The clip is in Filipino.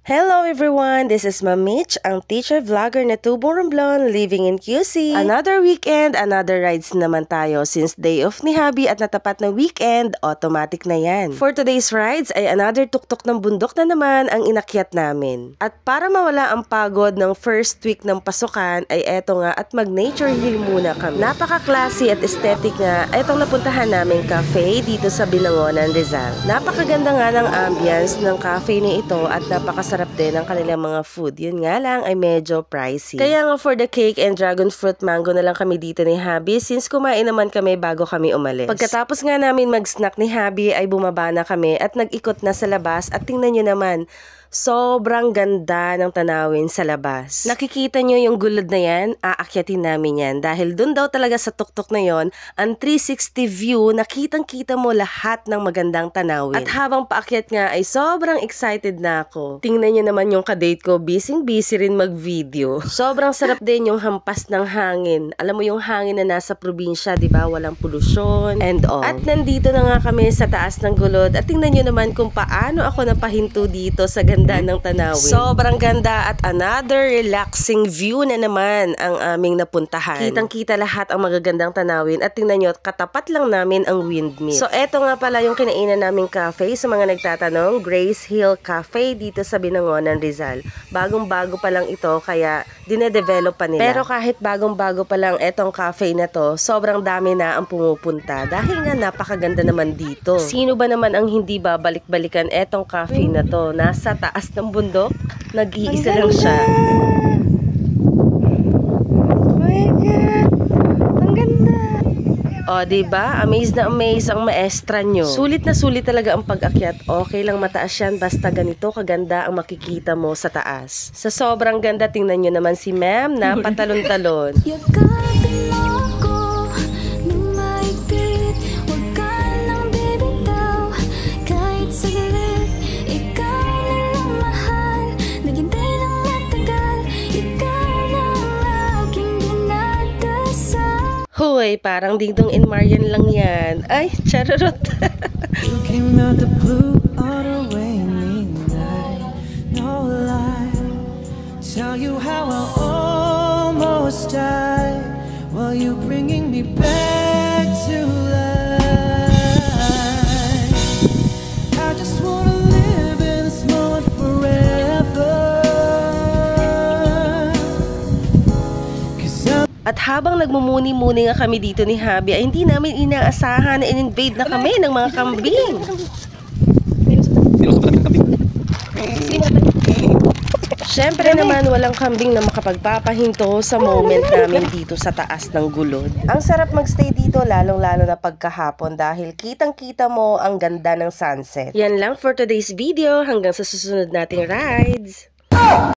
Hello everyone! This is Ma'am Mitch, ang teacher vlogger na tubong Romblon, living in QC. Another weekend, another rides naman tayo. Since day off ni Habi at natapat na weekend, automatic na yan. For today's rides ay another tuktok ng bundok na naman ang inakyat namin. At para mawala ang pagod ng first week ng pasukan ay eto nga at mag-nature hill muna kami. Napaka-classy at aesthetic nga itong napuntahan naming cafe dito sa Binangonan, Rizal. Napakaganda nga ng ambience ng cafe ni ito at napakasarap din ang kanilang mga food. Yun nga lang ay medyo pricey. Kaya nga for the cake and dragon fruit mango na lang kami dito ni Habi since kumain naman kami bago kami umalis. Pagkatapos nga namin mag-snack ni Habi ay bumaba na kami at nag-ikot na sa labas at tingnan nyo naman, sobrang ganda ng tanawin sa labas. Nakikita nyo yung gulod na yan? Aakyatin namin yan. Dahil dun daw talaga sa tuktok na yon, ang 360 view, nakitang-kita mo lahat ng magandang tanawin. At habang paakyat nga ay sobrang excited na ako. Tingnan nyo naman yung kadate ko, busy rin mag-video. Sobrang sarap din yung hampas ng hangin. Alam mo yung hangin na nasa probinsya, di ba? Walang polusyon and all. At nandito na nga kami sa taas ng gulod at tingnan nyo naman kung paano ako napahinto dito sa ganda ng tanawin. Sobrang ganda at another relaxing view na naman ang aming napuntahan. Kitang-kita lahat ang magagandang tanawin at tingnan nyo, katapat lang namin ang windmill. So eto nga pala yung kinainan naming cafe sa mga nagtatanong, Grace Hill Cafe dito sa Binangonan, Rizal. Bagong-bago pa lang ito kaya dinedevelop pa nila. Pero kahit bagong-bago pa lang etong cafe na to, sobrang dami na ang pumupunta dahil nga napakaganda naman dito. Sino ba naman ang hindi babalik-balikan etong cafe na to? Nasa taas ng bundok, nag-iisa lang siya. Oh my God! Ang ganda! O, diba? Amaze na amaze ang maestra nyo. Sulit na sulit talaga ang pag-akyat. Okay lang mataas yan, basta ganito kaganda ang makikita mo sa taas. Sa sobrang ganda, tingnan nyo naman si ma'am na patalon-talon. Hoy, parang Dingdong and Marian lang yan. Ay, charot. You came out the blue all the way midnight. No lie. Tell you how I almost died while you bringing me back to life. I just wanna live in this moment forever. At habang nagmumuni-muni nga kami dito ni Habi, ay hindi namin inaasahan na in-invade na kami ng mga kambing. Siyempre naman walang kambing na makapagpapahinto sa moment namin dito sa taas ng gulod. Ang sarap magstay dito lalong-lalo na pagkahapon dahil kitang-kita mo ang ganda ng sunset. Yan lang for today's video. Hanggang sa susunod nating rides.